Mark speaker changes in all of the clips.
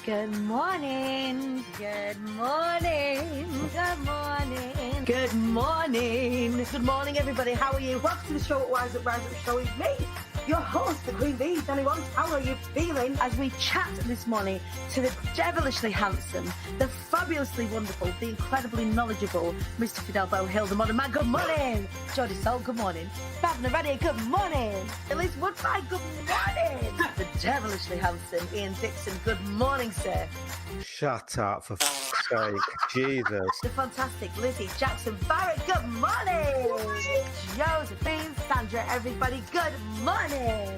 Speaker 1: Good morning. Good morning. Good morning.
Speaker 2: Good morning. Good morning, everybody. How are you? Welcome to the show at Rise Up Show with me, your host, the Queen Bee, Dani. How are you feeling? As we chat this morning to the devilishly handsome, the fabulously wonderful, the incredibly knowledgeable Mr. Fidel Hill, the modern man. Good morning. Jodie Sol, good morning. Babna Reddy, good morning. Elise Woodbine, good morning. The devilishly handsome Ian Dixon, good morning, sir.
Speaker 3: Shut up, for fuck's sake. Jesus.
Speaker 2: The fantastic Lizzie Jackson Barrett, good morning. Josephine Sandra, everybody, good morning.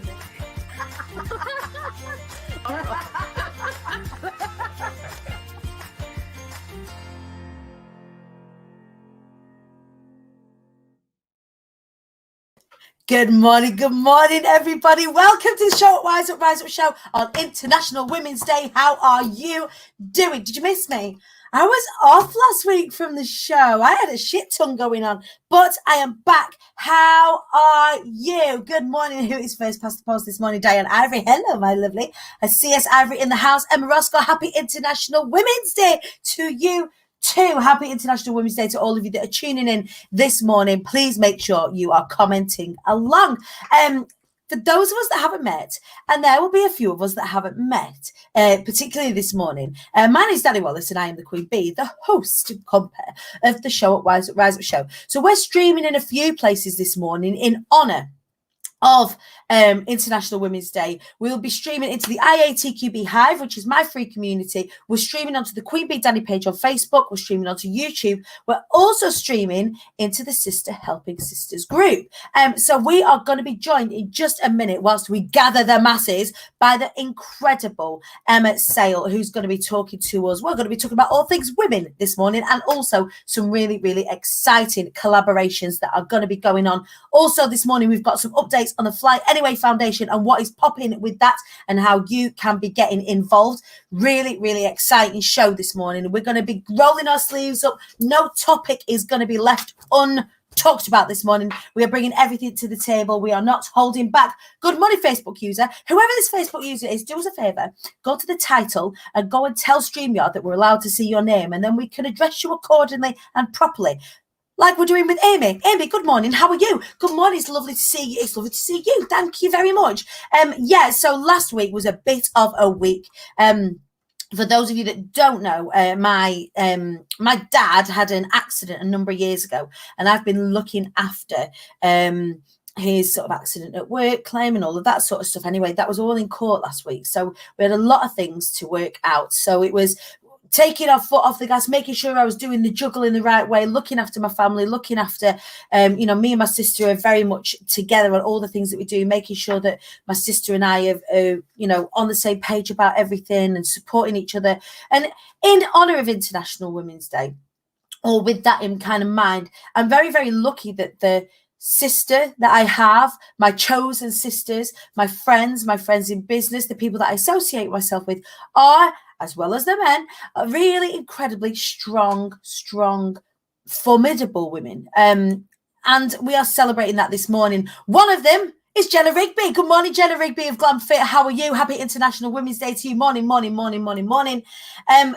Speaker 2: Good morning, everybody. Welcome to the show at Rise Up Show on International Women's Day. How are you doing? Did you miss me? I was off last week from the show. I had a shit ton going on, but I am back. How are you? Good morning. Who is first past the post this morning? Diane Ivory. Hello, my lovely. I see CS Ivory in the house. Emma Roscoe. Happy International Women's Day to you too. Happy International Women's Day to all of you that are tuning in this morning. Please make sure you are commenting along. For those of us that haven't met, and there will be a few of us that haven't met, particularly this morning, my name is Dani Wallace and I am the Queen Bee, the host compare of the show at Rise Up Show. So we're streaming in a few places this morning in honour of International Women's Day. We'll be streaming into the IATQB Hive, which is my free community. We're streaming onto the Queen Bee Dani page on Facebook. We're streaming onto YouTube. We're also streaming into the Sister Helping Sisters group. So we are going to be joined in just a minute whilst we gather the masses by the incredible Emma Sayle, who's going to be talking to us. We're going to be talking about all things women this morning and also some really, really exciting collaborations that are going to be going on. Also this morning, we've got some updates on the Fly Anyway Foundation and what is popping with that and how you can be getting involved. Really, really exciting show this morning. We're going to be rolling our sleeves up. No topic is going to be left untalked about this morning. We are bringing everything to the table. We are not holding back. Good morning, Facebook user. Whoever this Facebook user is, do us a favour. Go to the title and go and tell StreamYard that we're allowed to see your name, and then we can address you accordingly and properly, like we're doing with Amy. Amy, good morning. How are you? Good morning. It's lovely to see you. It's lovely to see you. Thank you very much. So last week was a bit of a week. For those of you that don't know, my dad had an accident a number of years ago, and I've been looking after his sort of accident at work claim and all of that sort of stuff. Anyway, that was all in court last week. So we had a lot of things to work out. So it was taking our foot off the gas, making sure I was doing the juggle in the right way, looking after my family, looking after, me and my sister are very much together on all the things that we do, making sure that my sister and I are, on the same page about everything and supporting each other. And in honour of International Women's Day, or with that in kind of mind, I'm very, very lucky that the sister that I have, my chosen sisters, my friends in business, the people that I associate myself with are, as well as the men, are really incredibly strong, formidable women. And we are celebrating that this morning. One of them is Jenna Rigby. Good morning, Jenna Rigby of Glam Fit. How are you? Happy International Women's Day to you. Morning.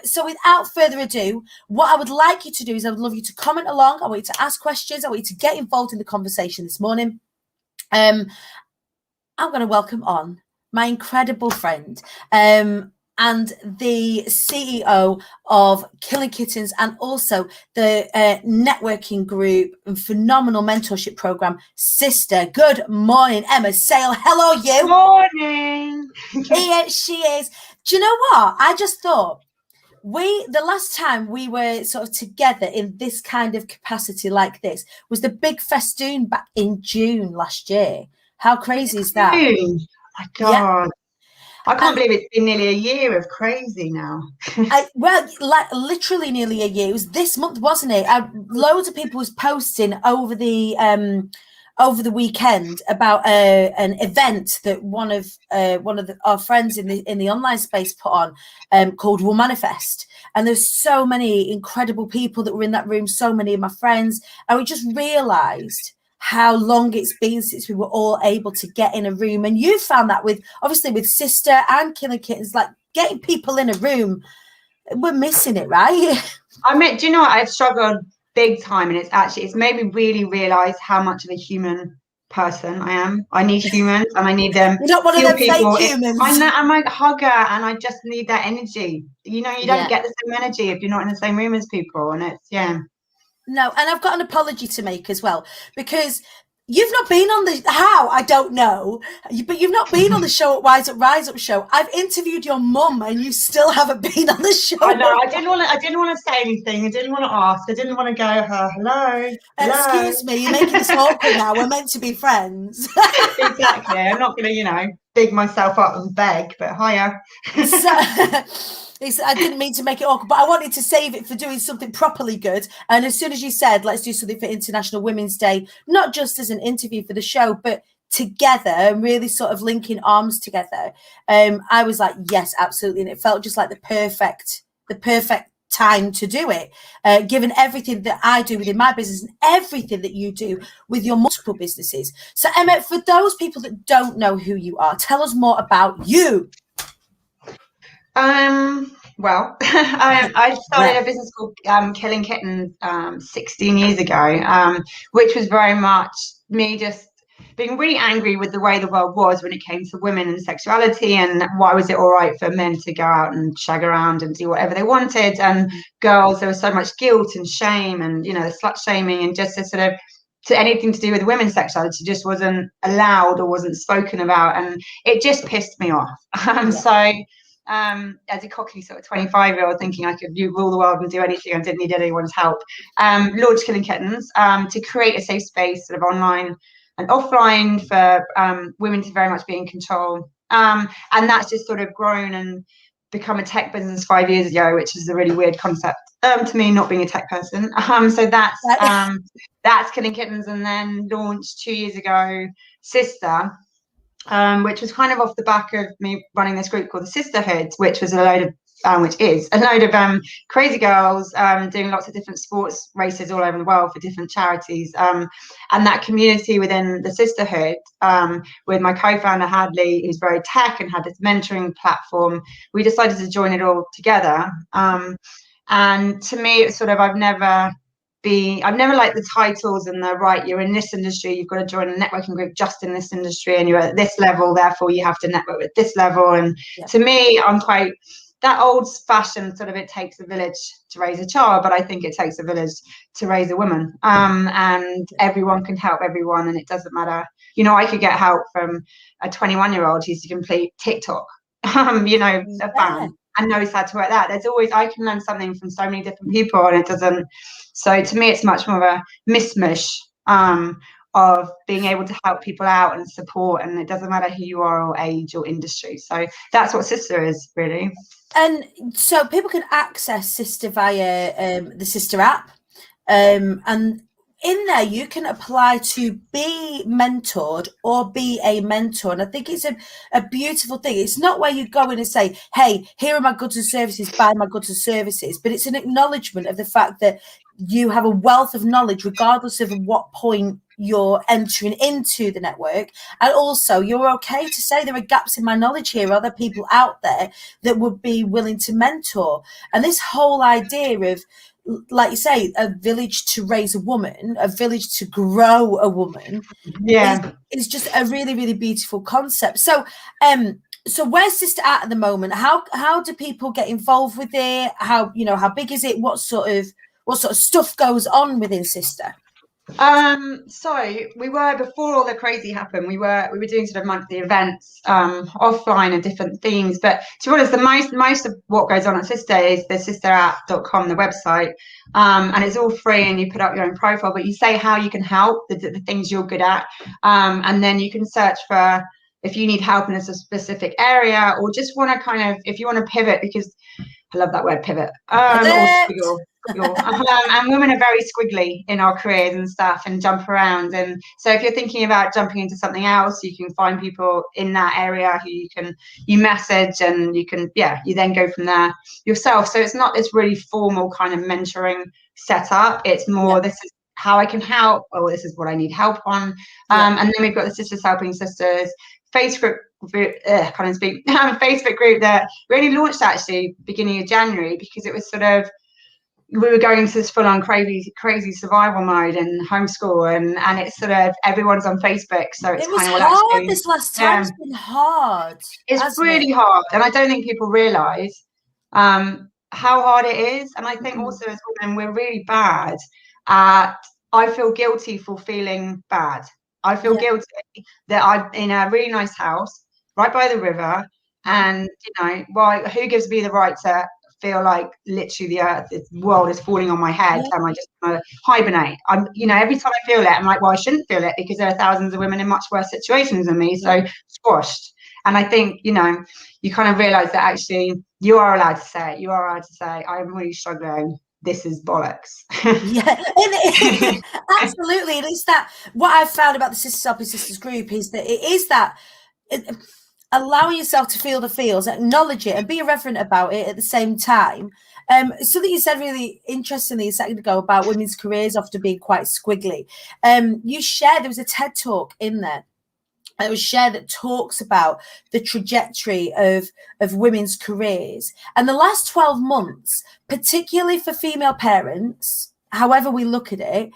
Speaker 2: So without further ado, what I would like you to do is I would love you to comment along. I want you to ask questions. I want you to get involved in the conversation this morning. I'm going to welcome on my incredible friend, and the CEO of Killing Kittens, and also the networking group and phenomenal mentorship program, Sister. Good morning, Emma Sayle. Hello, you.
Speaker 4: Morning.
Speaker 2: Here she is. Do you know what? I just thought the last time we were sort of together in this kind of capacity like this was the big festoon back in June last year. How crazy is that?
Speaker 4: Oh my God. Yeah. I can't believe it's been nearly a year of crazy now.
Speaker 2: Literally nearly a year. It was this month, wasn't it? Loads of people was posting over the weekend about an event that one of our friends in the online space put on, called Will Manifest. And there's so many incredible people that were in that room. So many of my friends, and we just realised how long it's been since we were all able to get in a room. And you found that with Sister and Killing Kittens, like getting people in a room. We're missing it, right?
Speaker 4: I mean, do you know what? I've struggled big time, and it's made me really realize how much of a human person I am. I need humans, and I need them.
Speaker 2: You're not one of them fake humans.
Speaker 4: I'm a hugger, and I just need that energy. You know, you don't get the same energy if you're not in the same room as people, and it's
Speaker 2: No, and I've got an apology to make as well, because you've not been on I don't know, but you've not been on the show at Rise Up Show. I've interviewed your mum, and you still haven't been on the show.
Speaker 4: I know. I didn't want to say anything. I didn't want to ask. I didn't want to go, hello.
Speaker 2: Excuse me, you're making this awkward now. We're meant to be friends.
Speaker 4: Exactly. I'm not going to, big myself up and beg, but hiya.
Speaker 2: I didn't mean to make it awkward, but I wanted to save it for doing something properly good. And as soon as you said, let's do something for International Women's Day, not just as an interview for the show, but together and really sort of linking arms together, I was like, yes, absolutely. And it felt just like the perfect time to do it, given everything that I do within my business and everything that you do with your multiple businesses. So Emma, for those people that don't know who you are, tell us more about you.
Speaker 4: Well, I started a business called Killing Kittens 16 years ago, which was very much me just being really angry with the way the world was when it came to women and sexuality, and why was it all right for men to go out and shag around and do whatever they wanted, and girls, there was so much guilt and shame and, the slut shaming, and just to anything to do with women's sexuality just wasn't allowed or wasn't spoken about, and it just pissed me off. So as a cocky sort of 25-year-old thinking I could rule the world and do anything, I didn't need anyone's help, launched Killing Kittens to create a safe space, sort of online and offline, for women to very much be in control, and that's just sort of grown and become a tech business 5 years ago, which is a really weird concept to me, not being a tech person. So that's Killing Kittens. And then launched 2 years ago Sister, which was kind of off the back of me running this group called the Sisterhood, which is a load of crazy girls doing lots of different sports races all over the world for different charities, and that community within the Sisterhood, with my co-founder Hadley, who's very tech and had this mentoring platform, we decided to join it all together, and to me it's sort of I've never liked the titles and the right, you're in this industry, you've got to join a networking group just in this industry, and you're at this level, therefore you have to network with this level. And to me, I'm quite that old-fashioned sort of, it takes a village to raise a child, but I think it takes a village to raise a woman, and everyone can help everyone, and it doesn't matter. I could get help from a 21-year-old who's a complete TikTok, a fan, and knows how to work that. There's always, I can learn something from so many different people, and it doesn't. So to me, it's much more of a mishmash of being able to help people out and support, and it doesn't matter who you are or age or industry. So that's what Sister is, really.
Speaker 2: And so people can access Sister via the Sister app, and in there you can apply to be mentored or be a mentor. And I think it's a beautiful thing. It's not where you go in and say, hey, here are my goods and services, buy my goods and services, but it's an acknowledgement of the fact that you have a wealth of knowledge regardless of what point you're entering into the network. And also you're okay to say there are gaps in my knowledge here, are there people out there that would be willing to mentor? And this whole idea of, like you say, a village to raise a woman, a village to grow a woman, is just a really, really beautiful concept. So so where's Sister at the moment? How do people get involved with it? How big is it? What sort of stuff goes on within Sister?
Speaker 4: So we were, before all the crazy happened, we were doing sort of monthly events offline and different themes, but to be honest, the most of what goes on at Sister is the sisterapp.com, the website, and it's all free, and you put up your own profile, but you say how you can help, the things you're good at, and then you can search for if you need help in a specific area, or just want to kind of, if you want to pivot, because I love that word, pivot, or squiggle. And women are very squiggly in our careers and stuff, and jump around, and so if you're thinking about jumping into something else, you can find people in that area who you message, and you then go from there yourself. So it's not this really formal kind of mentoring setup, it's more this is how I can help, or this is what I need help on, and then we've got the Sisters Helping Sisters Facebook group, can't even speak, Facebook group that we only launched actually beginning of January, because it was sort of, we were going into this full-on crazy survival mode and homeschool, and it's sort of everyone's on Facebook, so it's
Speaker 2: It was
Speaker 4: kind of
Speaker 2: hard
Speaker 4: actually,
Speaker 2: this last time. It's been hard.
Speaker 4: It's really hard, and I don't think people realise how hard it is. And I think also as women, we're really bad at. I feel guilty for feeling bad. I feel guilty that I'm in a really nice house right by the river, and why? Who gives me the right to feel like literally the world is falling on my head, and I just want to hibernate? I'm, every time I feel it, I'm like, well, I shouldn't feel it, because there are thousands of women in much worse situations than me, so squashed. And I think, you kind of realize that actually you are allowed to say it. You are allowed to say, I'm really struggling. This is bollocks.
Speaker 2: Absolutely. And it's that, what I've found about the Sisters Helping Sisters group is that it is that allowing yourself to feel the feels, acknowledge it, and be irreverent about it at the same time. Something you said really interestingly a second ago about women's careers often being quite squiggly. You shared, there was a TED talk in there. It was shared that talks about the trajectory of women's careers. And the last 12 months, particularly for female parents, however we look at it,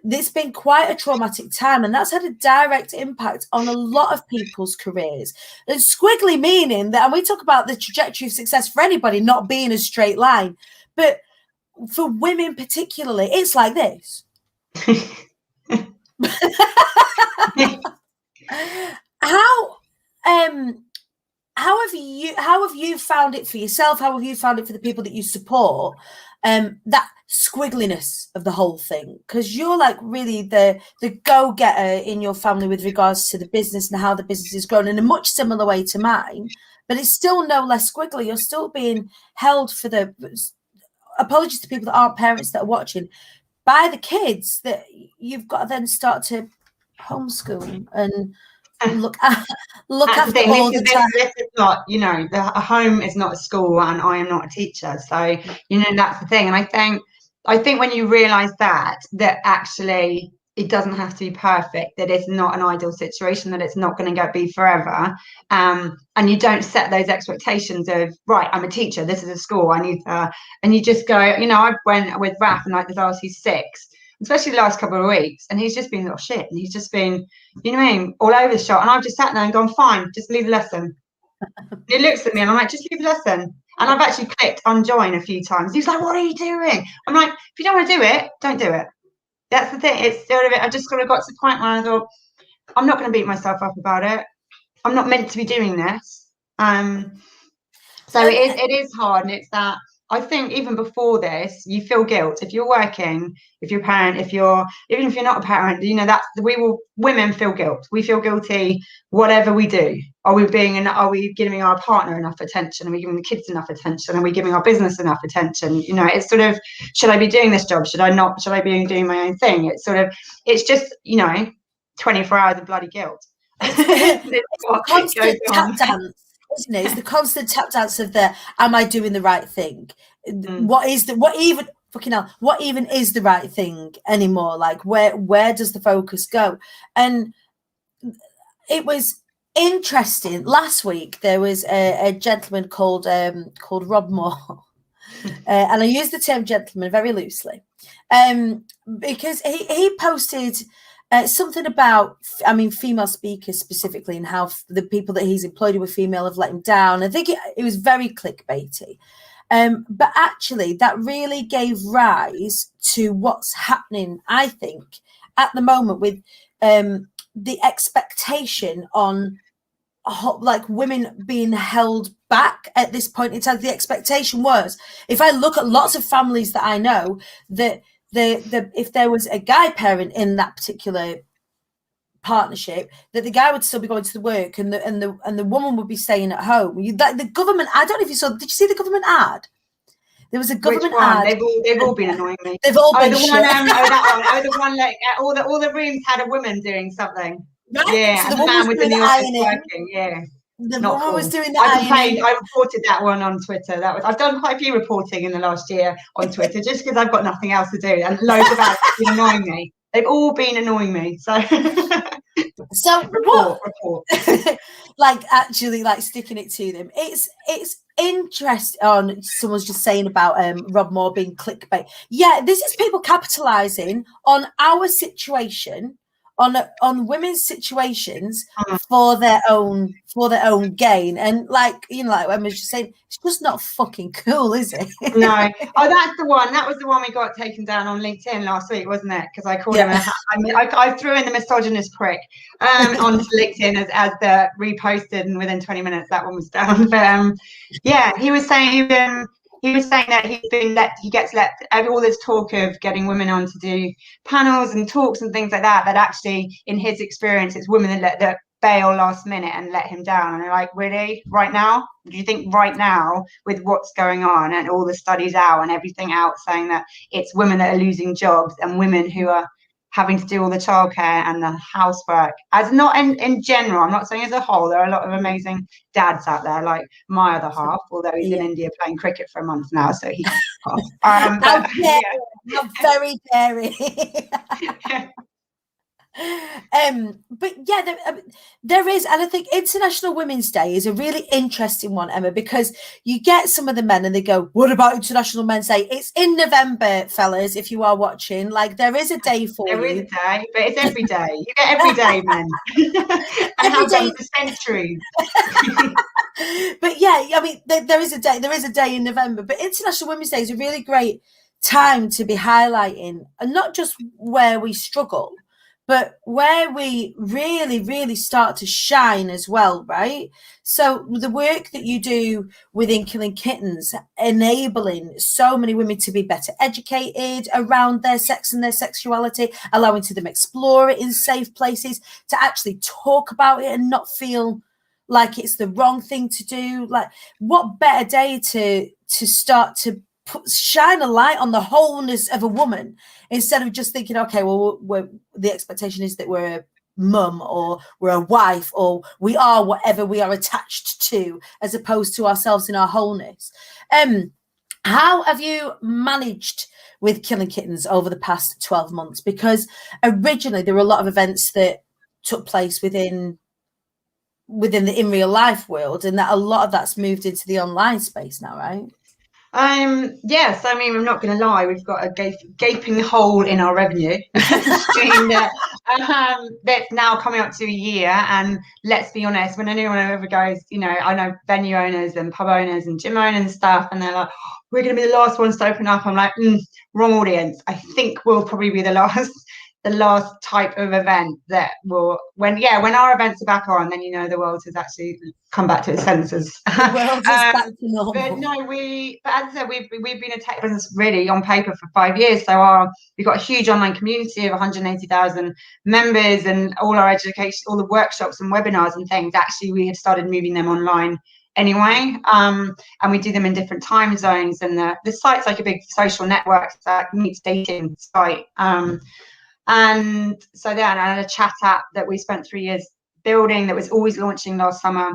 Speaker 2: it's been quite a traumatic time, and that's had a direct impact on a lot of people's careers. And squiggly meaning that, and we talk about the trajectory of success for anybody not being a straight line, but for women particularly, it's like this. How have you found it for yourself? How have you found it for the people that you support? That squiggliness of the whole thing, because you're like really the go-getter in your family with regards to the business and how the business is grown in a much similar way to mine, but it's still no less squiggly. You're still being held for the, apologies to people that aren't parents that are watching, by the kids that you've got to then start to homeschool and look after all the time.
Speaker 4: This is not, a home is not a school, and I am not a teacher. So, that's the thing. And I think when you realise that actually it doesn't have to be perfect, that it's not an ideal situation, that it's not going to be forever. And you don't set those expectations of, right, I'm a teacher, this is a school, I need and you just go, I went with Raph, and like the last, he's 6, especially the last couple of weeks, and he's just been little shit, and he's just been, all over the shop, and I've just sat there and gone, fine, just leave the lesson. He looks at me and I'm like, just leave the lesson. And I've actually clicked unjoin a few times. He's like, what are you doing? I'm like, if you don't want to do it, don't do it. That's the thing. It's sort of it. I just sort of got to the point where I thought, I'm not going to beat myself up about it. I'm not meant to be doing this. So it is hard, and it's that. I think even before this, you feel guilt if you're working, if you're a parent, even if you're not a parent, women feel guilt. We feel guilty whatever we do. Are we giving our partner enough attention? Are we giving the kids enough attention? Are we giving our business enough attention? It's sort of, should I be doing this job? Should I not? Should I be doing my own thing? It's just 24 hours of bloody guilt.
Speaker 2: It's constant tap dance, isn't it? It's the constant tap dance of the, am I doing the right thing? What even is the right thing anymore? Like where does the focus go? And it was interesting. Last week there was a gentleman called Rob Moore, and I use the term gentleman very loosely, because he posted something about, female speakers specifically, and how the people that he's employed with female have let him down. I think it was very clickbaity. But actually, that really gave rise to what's happening, I think, at the moment with the expectation on women being held back at this point in time. The expectation was, if I look at lots of families that I know, that if there was a guy parent in that particular partnership, that the guy would still be going to the work, and the woman would be staying at home. The government, I don't know if you saw, did you see the government ad? There was a government ad.
Speaker 4: They've all been annoying me.
Speaker 2: They've all been
Speaker 4: the
Speaker 2: shit.
Speaker 4: one, that one. The one, like all the rooms had a woman doing something.
Speaker 2: Right?
Speaker 4: Yeah,
Speaker 2: so
Speaker 4: and
Speaker 2: the
Speaker 4: man
Speaker 2: woman was
Speaker 4: was in
Speaker 2: doing
Speaker 4: the office
Speaker 2: ironing.
Speaker 4: working. Yeah.
Speaker 2: The
Speaker 4: Not
Speaker 2: woman
Speaker 4: cool.
Speaker 2: was doing the
Speaker 4: I
Speaker 2: ironing.
Speaker 4: reported that one on Twitter. I've done quite a few reporting in the last year on Twitter, just because I've got nothing else to do, and loads of ads have been annoying me. They've all been annoying me. So
Speaker 2: So
Speaker 4: report.
Speaker 2: like actually like sticking it to them. It's interesting. On someone's just saying about Rob Moore being clickbait. Yeah, this is people capitalizing on our situation, on women's situations for their own gain. And like, you know, like Emma was just saying, it's just not fucking cool, is it?
Speaker 4: No. Oh, that's the one. That was the one we got taken down on LinkedIn last week, wasn't it? Because I called him I threw in the misogynist prick onto LinkedIn as the reposted, and within 20 minutes that one was down. But yeah, he was saying that he gets let all this talk of getting women on to do panels and talks and things like that actually in his experience it's women that bail last minute and let him down. And they're like, really? Right now? Do you think right now, with what's going on and all the studies out and everything out saying that it's women that are losing jobs and women who are having to do all the childcare and the housework, as not in general, I'm not saying as a whole, there are a lot of amazing dads out there, like my other half, although he's in India playing cricket for a month now, so he
Speaker 2: how very daring. But yeah, there is, and I think International Women's Day is a really interesting one, Emma, because you get some of the men and they go, what about International Men's Day? It's in November, fellas, if you are watching. Like, there is a day for you.
Speaker 4: There is a day, but it's every day. You get every day, men. I have done for centuries.
Speaker 2: But yeah, I mean, there is a day in November, but International Women's Day is a really great time to be highlighting, and not just where we struggle, but where we really, really start to shine as well, right? So the work that you do within Killing Kittens, enabling so many women to be better educated around their sex and their sexuality, allowing them explore it in safe places, to actually talk about it and not feel like it's the wrong thing to do. Like, what better day to start to shine a light on the wholeness of a woman, instead of just thinking, okay, well, the expectation is that we're a mum or we're a wife or we are whatever we are attached to, as opposed to ourselves in our wholeness. How have you managed with Killing Kittens over the past 12 months? Because originally there were a lot of events that took place within the in real life world, and that a lot of that's moved into the online space now, right?
Speaker 4: Yes, I mean, I'm not going to lie, we've got a gaping hole in our revenue stream that's now coming up to a year. And let's be honest, when anyone ever goes, you know, I know venue owners and pub owners and gym owners and stuff, and they're like, oh, we're going to be the last ones to open up. I'm like, wrong audience. I think we'll probably be the last type of event that will, when our events are back on, then you know the world has actually come back to its senses.
Speaker 2: The world is back to normal.
Speaker 4: But no, but as I said, we've been a tech business really on paper for 5 years. So we've got a huge online community of 180,000 members, and all our education, all the workshops and webinars and things, actually we had started moving them online anyway, and we do them in different time zones. And the site's like a big social network, it's like a meets dating site. And so then I had a chat app that we spent 3 years building that was always launching last summer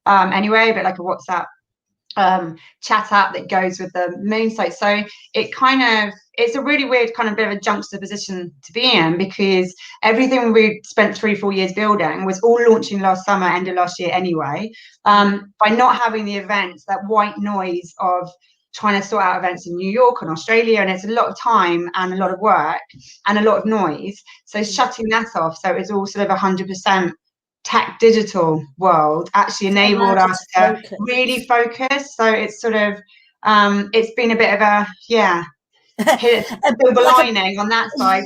Speaker 4: anyway, but like a WhatsApp chat app that goes with the main site. So it's a really weird kind of bit of a juxtaposition to be in, because everything we spent 3-4 years building was all launching last summer, end of last year anyway. By not having the events, that white noise of trying to sort out events in New York and Australia, and it's a lot of time and a lot of work and a lot of noise. So shutting that off, so it's all sort of 100% tech digital world, actually enabled us to really focus. So it's sort of it's been a bit of a silver lining on that side.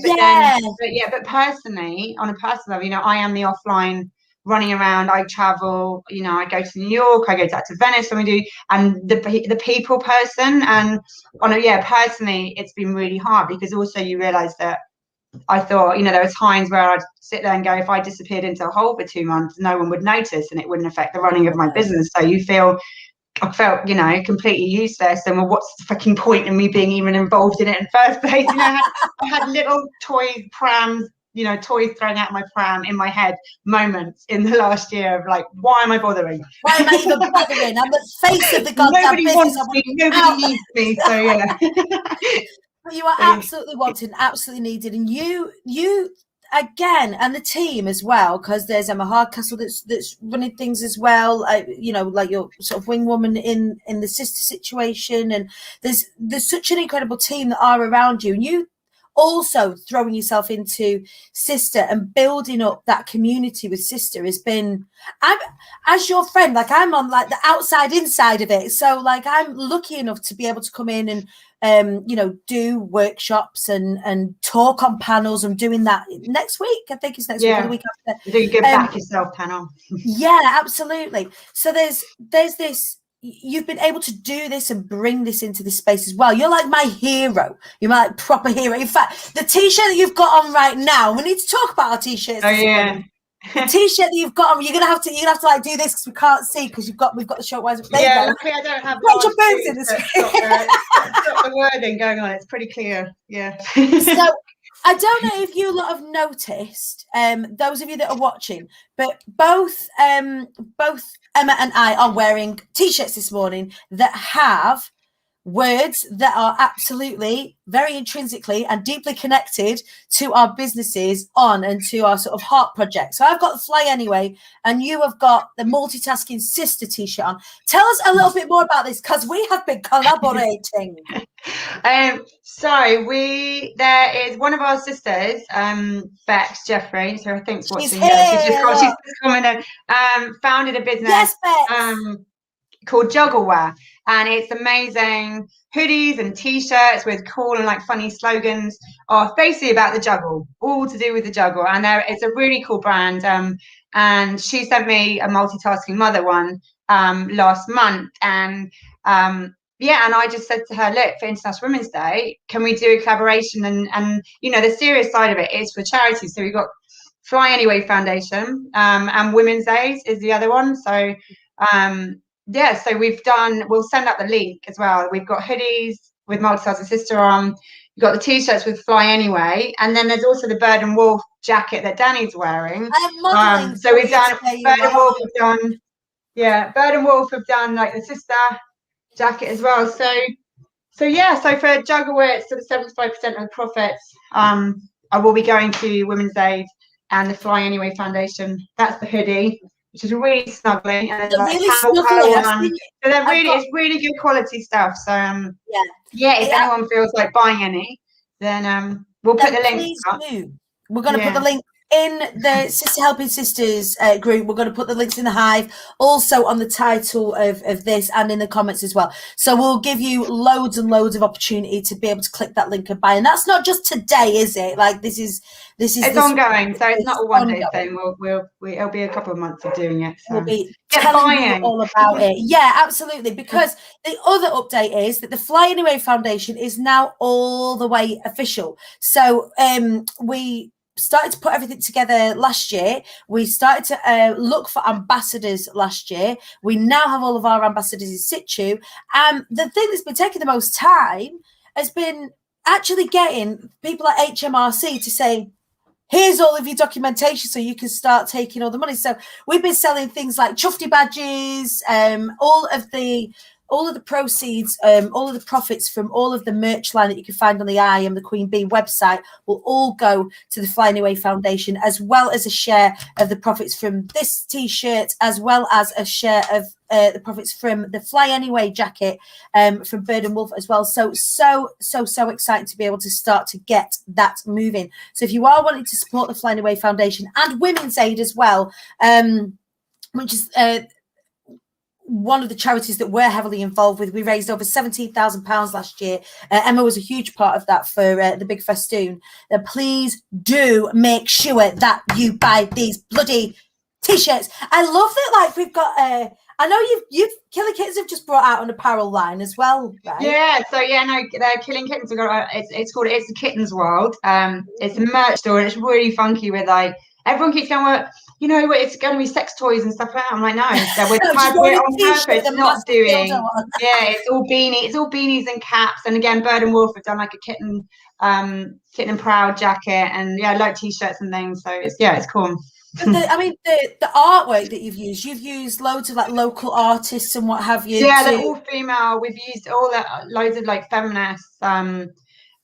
Speaker 4: But personally, on a personal level, you know, I am the offline running around, I travel, you know, I go to New York, I go back to Venice, and we do, and the people person, and personally it's been really hard, because also you realize that I thought, you know, there were times where I'd sit there and go, if I disappeared into a hole for 2 months, no one would notice and it wouldn't affect the running of my business. So I felt, you know, completely useless. And well, what's the fucking point in me being even involved in it in the first place? You know, I had little toy prams, you know, toys thrown out my pram in my head moments in the last year of like, why am I bothering?
Speaker 2: Why am I even bothering? I'm the face of the goddamn
Speaker 4: nobody
Speaker 2: business.
Speaker 4: Wants me, nobody needs me, so yeah.
Speaker 2: But you are absolutely wanted, absolutely needed, and you again, and the team as well, because there's Emma Hardcastle that's running things as well. You know, like your sort of wing woman in the sister situation, and there's such an incredible team that are around you, and you also throwing yourself into sister and building up that community with sister has been, I'm as your friend, like I'm on like the outside inside of it, so like I'm lucky enough to be able to come in and you know, do workshops and talk on panels. I'm doing that next week. I think it's next week or the week after.
Speaker 4: You do a good back yourself panel.
Speaker 2: Yeah, absolutely. So there's this, you've been able to do this and bring this into this space as well. You're like my hero. You're my like proper hero. In fact, the t-shirt that you've got on right now, we need to talk about our t-shirts.
Speaker 4: Oh yeah.
Speaker 2: The t-shirt that you've got on, you're gonna have to like do this because we can't see, because we've got the short wires.
Speaker 4: Yeah, luckily I don't have
Speaker 2: your boobs in the
Speaker 4: stop the wording going on. It's pretty clear. Yeah.
Speaker 2: So I don't know if you lot have noticed, those of you that are watching, but both Emma and I are wearing t-shirts this morning that have words that are absolutely very intrinsically and deeply connected to our businesses on and to our sort of heart project. So I've got the Fly Anyway, and you have got the Multitasking Sister t-shirt on. Tell us a little bit more about this, because we have been collaborating.
Speaker 4: So there is one of our sisters, Bex Jeffrey, so I think
Speaker 2: She's
Speaker 4: watching.
Speaker 2: here.
Speaker 4: She's just come in, founded a business.
Speaker 2: Yes, Bex.
Speaker 4: Called Juggleware, and it's amazing hoodies and t-shirts with cool and like funny slogans, are basically about the juggle, all to do with the juggle, and it's a really cool brand. And she sent me a multitasking mother one last month, and yeah, and I just said to her, look, for International Women's Day, can we do a collaboration? And you know, the serious side of it is for charity, so we've got Fly Anyway Foundation, and Women's Aid is the other one. So yeah, so we'll send up the link as well. We've got hoodies with Multitasking Sister on. You've got the t-shirts with Fly Anyway, and then there's also the Bird and Wolf jacket that Dani's wearing. So we've done Bird and Wolf have done, yeah, Bird and Wolf have done like the sister jacket as well. So yeah, so for Juggleware, it's sort of 75% of the profits I will be going to Women's Aid and the Fly Anyway Foundation. That's the hoodie, which is really snuggly, and
Speaker 2: they're really snuggly.
Speaker 4: So they're it's really good quality stuff. So yeah, if anyone feels like buying any, then we'll put the link up.
Speaker 2: We're going to put the link in the Sister Helping Sisters group. We're going to put the links in the Hive, also on the title of this, and in the comments as well. So we'll give you loads and loads of opportunity to be able to click that link and buy. And that's not just today, is it? Like this is it's ongoing,
Speaker 4: so it's not a one day thing. It'll be a couple of months of doing it. So.
Speaker 2: We'll be telling you all about it. Yeah, absolutely. Because the other update is that the Fly Anyway Foundation is now all the way official. So we started to put everything together last year. We started to look for ambassadors last year. We now have all of our ambassadors in situ. The thing that's been taking the most time has been actually getting people at HMRC to say, here's all of your documentation so you can start taking all the money. So we've been selling things like Chufty badges, all of the proceeds, all of the profits from all of the merch line that you can find on the I Am the Queen Bee website will all go to the Fly Anyway Foundation, as well as a share of the profits from this t-shirt, as well as a share of the profits from the Fly Anyway jacket from Bird and Wolf as well. So excited to be able to start to get that moving. So if you are wanting to support the Fly Anyway Foundation and Women's Aid as well, which is one of the charities that we're heavily involved with, we raised over £17,000 last year. Emma was a huge part of that for the Big Festoon. Please do make sure that you buy these bloody t-shirts. I love that, like, we've got I know you've Killer Kittens have just brought out an apparel line as well, right? Yeah,
Speaker 4: so they're Killing Kittens. We've got it's called It's the Kittens World. It's a merch store, and it's really funky with like everyone keeps going, well, you know, it's going to be sex toys and stuff like that. I'm like, no, we're on purpose not doing. Yeah, it's all beanies and caps. And again, Bird and Wolf have done like a kitten and proud jacket, and like t-shirts and things. So it's cool.
Speaker 2: The artwork that you've used loads of like local artists and what have you.
Speaker 4: Yeah, they're all female. We've used loads of like feminists.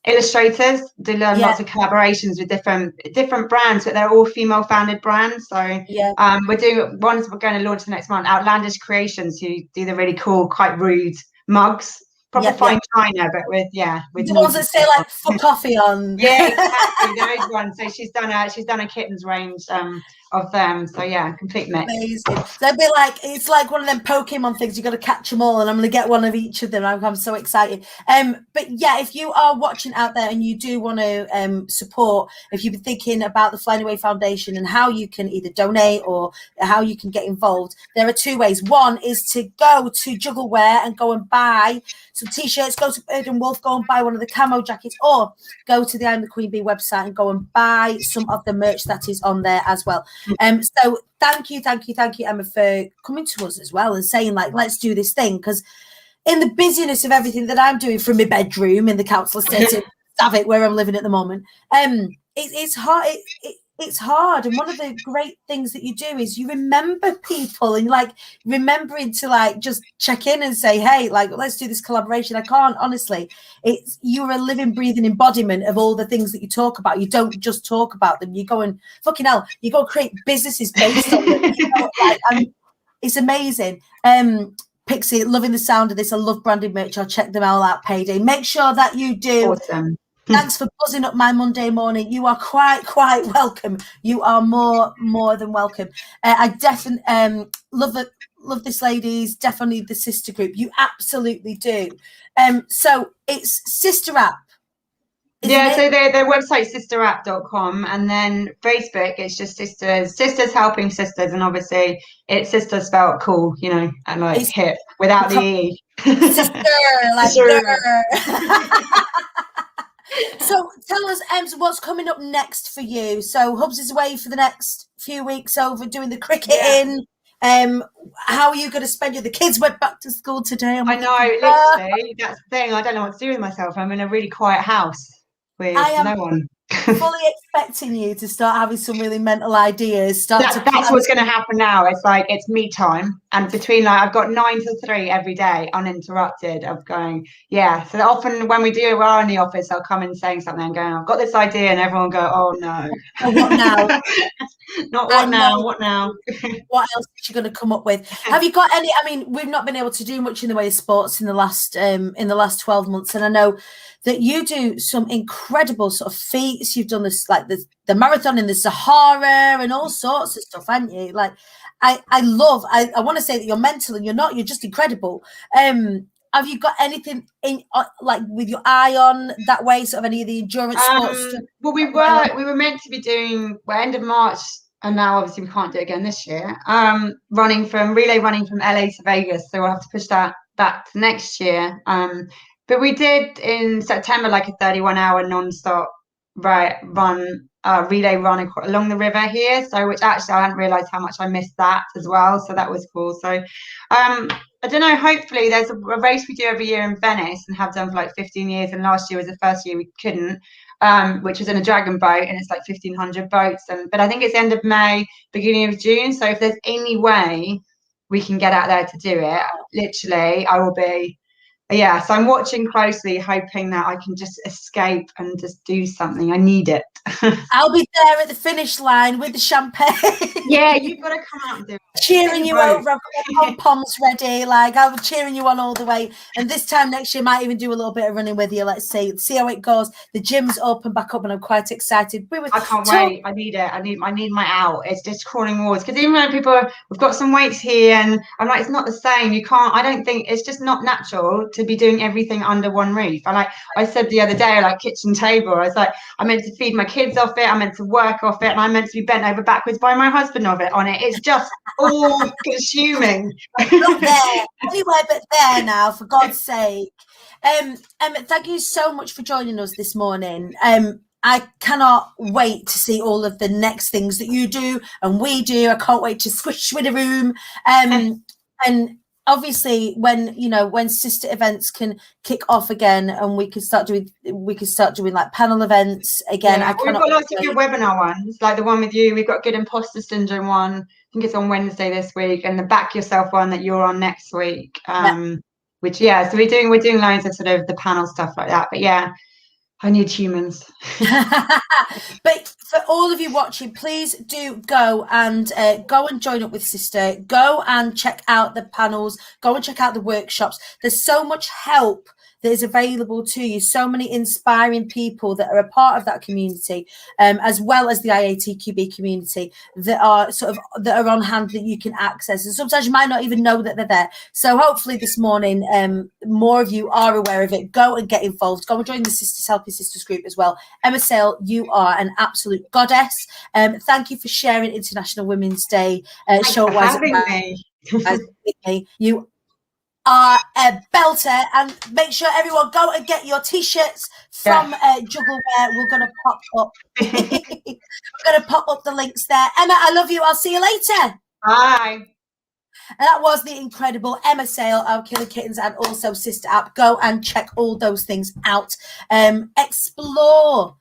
Speaker 4: illustrators, do lots of collaborations with different brands, but they're all female founded brands. So we're doing ones we're going to launch the next month, Outlandish Creations, who do the really cool, quite rude mugs, proper fine china, but with
Speaker 2: the ones that say like "for coffee" on.
Speaker 4: Yeah, exactly, those ones. So she's done a kittens range of them. So yeah, complete mix.
Speaker 2: Amazing. They'll be like, it's like one of them Pokemon things. You got to catch them all, and I'm going to get one of each of them. I'm so excited. But yeah, if you are watching out there and you do want to support, if you've been thinking about the Flying Away Foundation and how you can either donate or how you can get involved, there are two ways. One is to go to Juggleware and go and buy some t-shirts. Go to Bird and Wolf, go and buy one of the camo jackets, or go to the I'm the Queen Bee website and go and buy some of the merch that is on there as well. So thank you, Emma, for coming to us as well and saying like, let's do this thing, because in the busyness of everything that I'm doing from my bedroom in the council estate in Savick, where I'm living at the moment, it's hard. It's hard, and one of the great things that you do is you remember people, and like remembering to like just check in and say, hey, like, let's do this collaboration. I can't, honestly, you're a living, breathing embodiment of all the things that you talk about. You don't just talk about them, you go and fucking hell, you go create businesses based on them. It's amazing. Pixie, loving the sound of this. I love branded merch. I'll check them all out. Payday, make sure that you do.
Speaker 4: Awesome.
Speaker 2: Thanks for buzzing up my Monday morning. You are quite welcome. You are more than welcome. I definitely love this, ladies. Definitely the sister group. You absolutely do. So it's Sister App.
Speaker 4: Yeah, so their website sisterapp.com, and then Facebook it's just sisters helping sisters, and obviously it's sister spelled cool, you know, and like it's hip without the E.
Speaker 2: Sister, like sister. So tell us, Ems, what's coming up next for you? So Hubs is away for the next few weeks over doing the cricketing. How are you going to spend it? The kids went back to school today.
Speaker 4: I know, literally, that's the thing. I don't know what to do with myself. I'm in a really quiet house with no one.
Speaker 2: Fully expecting you to start having some really mental ideas.
Speaker 4: That's what's going to happen now. It's like it's me time, and between like I've got 9 to 3 every day, uninterrupted. Of going, So often when we're in the office, I'll come in saying something and going, I've got this idea, and everyone will go, oh no,
Speaker 2: what now?
Speaker 4: Not what now? What now?
Speaker 2: What else is she going to come up with? Have you got any? I mean, we've not been able to do much in the way of sports in the last 12 months, and I know that you do some incredible sort of feats. You've done this, like the marathon in the Sahara and all sorts of stuff, haven't you? Like, I want to say that you're mental, and you're not. You're just incredible. Have you got anything in like with your eye on that way, sort of any of the endurance sports stuff?
Speaker 4: Well, we were meant to be doing end of March, and now obviously we can't do it again this year. Running from LA to Vegas, so we'll have to push that back to next year. But we did in September like a 31-hour non-stop relay run along the river here. So which actually I hadn't realised how much I missed that as well. So that was cool. So I don't know, hopefully there's a race we do every year in Venice and have done for like 15 years. And last year was the first year we couldn't, which was in a dragon boat, and it's like 1,500 boats. But I think it's end of May, beginning of June. So if there's any way we can get out there to do it, literally, I will be. Yeah, so I'm watching closely, hoping that I can just escape and just do something. I need it.
Speaker 2: I'll be there at the finish line with the champagne.
Speaker 4: Yeah, you've got to come out and do it.
Speaker 2: Cheering you over. I've got pom-poms ready. Like, I'm cheering you on all the way. And this time next year, might even do a little bit of running with you. Let's see how it goes. The gym's open back up, and I'm quite excited.
Speaker 4: I can't wait. I need it. I need my out. It's just crawling walls. Because even when we've got some weights here, and I'm like, it's not the same. You can't. I don't think it's just not natural to be doing everything under one roof. And like I said the other day, like kitchen table, I was like, I'm meant to feed my kids off it, I'm meant to work off it, and I'm meant to be bent over backwards by my husband on it. It's just all consuming.
Speaker 2: Not there anywhere but there now, for God's sake. Emma, thank you so much for joining us this morning. I cannot wait to see all of the next things that you do and we do. I can't wait to swish with the room. And obviously when sister events can kick off again, and we can start doing like panel events again.
Speaker 4: Yeah, we've got lots of good webinar ones, like the one with you. We've got good imposter syndrome one. I think it's on Wednesday this week, and the back yourself one that you're on next week. So we're doing loads of sort of the panel stuff like that. But yeah, I need humans.
Speaker 2: But for all of you watching, please do go and join up with Sister. Go and check out the panels. Go and check out the workshops. There's so much help that is available to you. So many inspiring people that are a part of that community, as well as the IATQB community that are on hand that you can access. And sometimes you might not even know that they're there. So hopefully this morning, more of you are aware of it. Go and get involved. Go and join the Sisters Helping Sisters group as well. Emma Sayle, you are an absolute goddess. Thank you for sharing International Women's Day.
Speaker 4: Showwise with
Speaker 2: me. You are a belter, and make sure everyone go and get your t-shirts from Juggleware. We're going to pop up the links there. Emma, I love you. I'll see you later.
Speaker 4: Bye.
Speaker 2: And that was the incredible Emma Sayle, our Killer Kittens, and also Sister App. Go and check all those things out. Explore.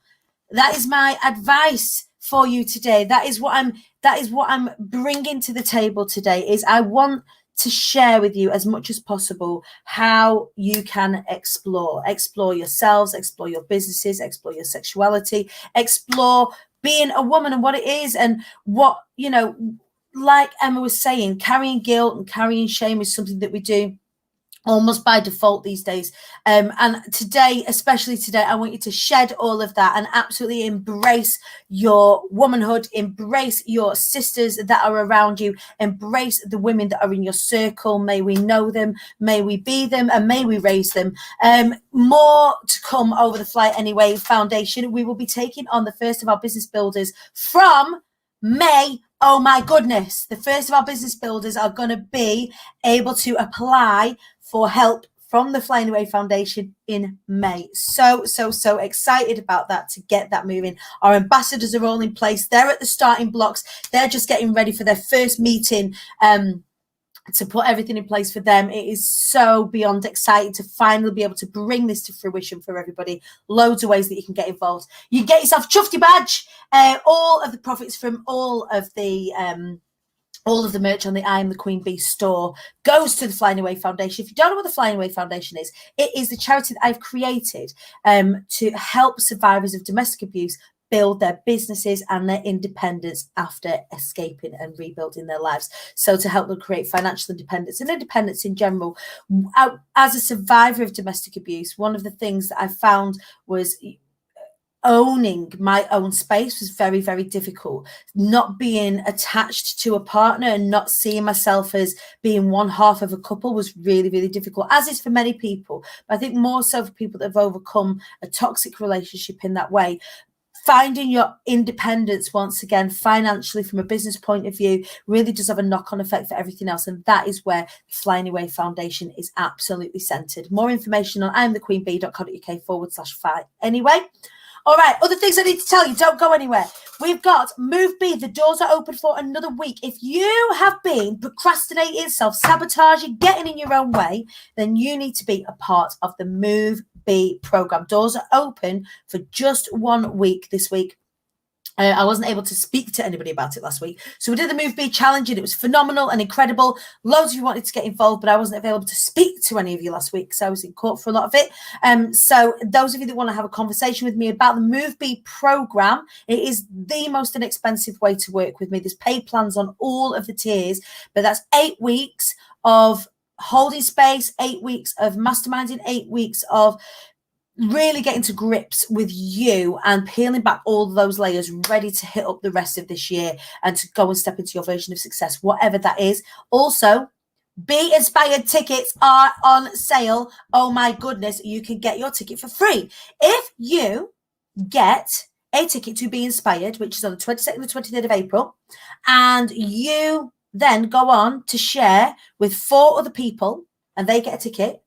Speaker 2: That is my advice for you today. That is what I'm bringing to the table today. Is I want to share with you as much as possible how you can explore yourselves, explore your businesses, explore your sexuality, explore being a woman and what it is, and what, you know, like Emma was saying, carrying guilt and carrying shame is something that we do almost by default these days. And today, especially today, I want you to shed all of that and absolutely embrace your womanhood, embrace your sisters that are around you, embrace the women that are in your circle. May we know them, may we be them, and may we raise them. More to come over the Fly Anyway Foundation. We will be taking on the first of our business builders from May. Oh my goodness, the first of our business builders are going to be able to apply for help from the Flying Away Foundation in May. So excited about that, to get that moving. Our ambassadors are all in place. They're at the starting blocks. They're just getting ready for their first meeting to put everything in place for them. It is so beyond exciting to finally be able to bring this to fruition for everybody. Loads of ways that you can get involved. You can get yourself a Chuffy badge. All of the profits from all of the merch on the I Am the Queen Bee store goes to the Flying Away Foundation. If you don't know what the Flying Away Foundation is, it is the charity that I've created to help survivors of domestic abuse build their businesses and their independence after escaping and rebuilding their lives. So to help them create financial independence and independence in general. As a survivor of domestic abuse, one of the things that I found was owning my own space was very, very difficult. Not being attached to a partner and not seeing myself as being one half of a couple was really, really difficult, as is for many people. But I think more so for people that have overcome a toxic relationship in that way. Finding your independence once again financially from a business point of view really does have a knock-on effect for everything else, and that is where the Flying Away Foundation is absolutely centered. More information on imthequeenbee.co.uk/Fly Anyway. All right, other things I need to tell you, don't go anywhere. We've got Move Bee. The doors are open for another week. If you have been procrastinating, self-sabotaging, getting in your own way, then you need to be a part of the Move Bee program. Doors are open for just 1 week this week. I wasn't able to speak to anybody about it last week. So we did the Move Bee challenge and it was phenomenal and incredible. Loads of you wanted to get involved, but I wasn't available to speak to any of you last week because I was in court for a lot of it. So those of you that want to have a conversation with me about the Move Bee program, it is the most inexpensive way to work with me. There's paid plans on all of the tiers, but that's 8 weeks of holding space, 8 weeks of masterminding, 8 weeks of really getting to grips with you and peeling back all those layers, ready to hit up the rest of this year and to go and step into your version of success, whatever that is. Also, Be Inspired tickets are on sale. Oh my goodness, you can get your ticket for free. If you get a ticket to Be Inspired, which is on the 22nd and the 23rd of April, and you then go on to share with 4 other people and they get a ticket,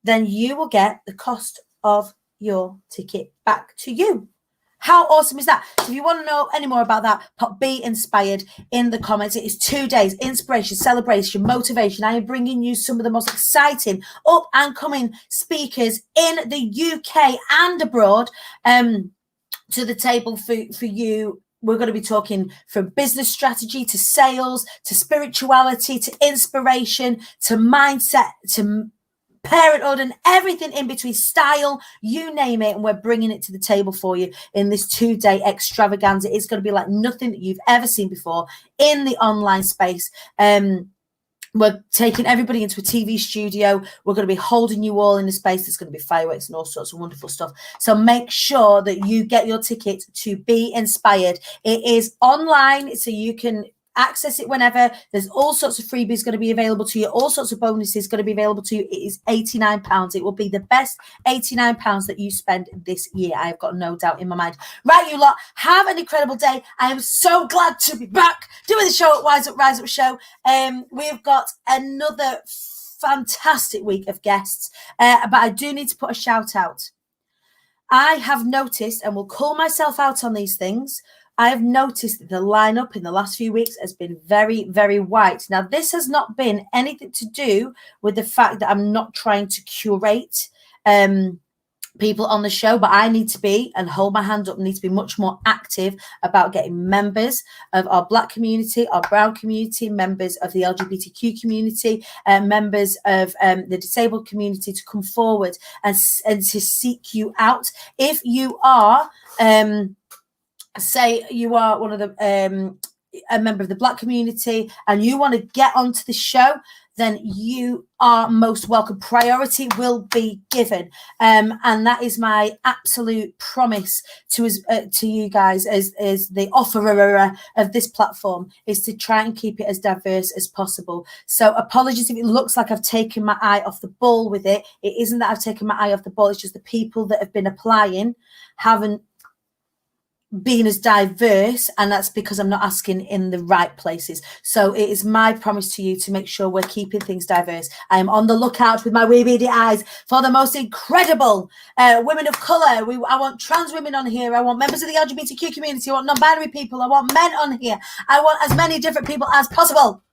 Speaker 2: then you will get the cost of your ticket back to you. How awesome is that? So if you want to know any more about that, pop Be Inspired in the comments. It is 2 days, inspiration, celebration, motivation. I am bringing you some of the most exciting up and coming speakers in the UK and abroad to the table for you. We're going to be talking from business strategy to sales, to spirituality, to inspiration, to mindset, to parenthood and everything in between, style, you name it, and we're bringing it to the table for you in this 2-day extravaganza. It's going to be like nothing that you've ever seen before in the online space. We're taking everybody into a TV studio. We're going to be holding you all in a space. There's going to be fireworks and all sorts of wonderful stuff. So make sure that you get your ticket to be inspired. It is online, so you can access it whenever. There's all sorts of freebies going to be available to you, all sorts of bonuses going to be available to you. It is £89. It will be the best £89 that you spend this year. I've got no doubt in my mind. Right, you lot, have an incredible day. I am so glad to be back doing the show at Rise Up Show. We've got another fantastic week of guests, but I do need to put a shout out. I have noticed, and will call myself out on these things, I have noticed that the lineup in the last few weeks has been very, very white. Now, this has not been anything to do with the fact that I'm not trying to curate people on the show, but I need to be, and hold my hand up, need to be much more active about getting members of our Black community, our brown community, members of the LGBTQ community, members of the disabled community to come forward and to seek you out. If you are... say you are one of the a member of the Black community and you want to get onto the show, then you are most welcome. Priority will be given, and that is my absolute promise to you guys as the offerer of this platform, is to try and keep it as diverse as possible. So apologies if it looks like I've taken my eye off the ball with it. It isn't that I've taken my eye off the ball. It's just the people that have been applying haven't being as diverse, and that's because I'm not asking in the right places. So it is my promise to you to make sure we're keeping things diverse. I am on the lookout with my wee beady eyes for the most incredible women of colour. I want trans women on here. I want members of the LGBTQ community. I want non-binary people. I want men on here. I want as many different people as possible.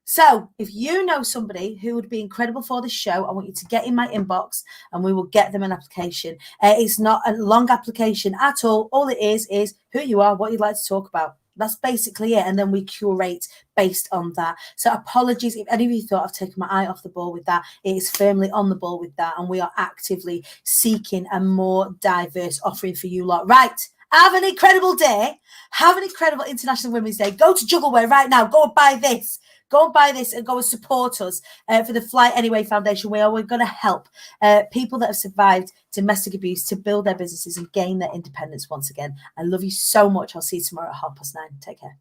Speaker 2: So if you know somebody who would be incredible for this show, I want you to get in my inbox and we will get them an application. It's not a long application at all. All it is who you are, what you'd like to talk about. That's basically it. And then we curate based on that. So apologies if any of you thought I've taken my eye off the ball with that. It is firmly on the ball with that. And we are actively seeking a more diverse offering for you lot. Right. Have an incredible day. Have an incredible International Women's Day. Go to Juggleware right now. Go and buy this. Go and buy this and go and support us for the Fly Anyway Foundation. We're going to help people that have survived domestic abuse to build their businesses and gain their independence once again. I love you so much. I'll see you tomorrow at 9:30. Take care.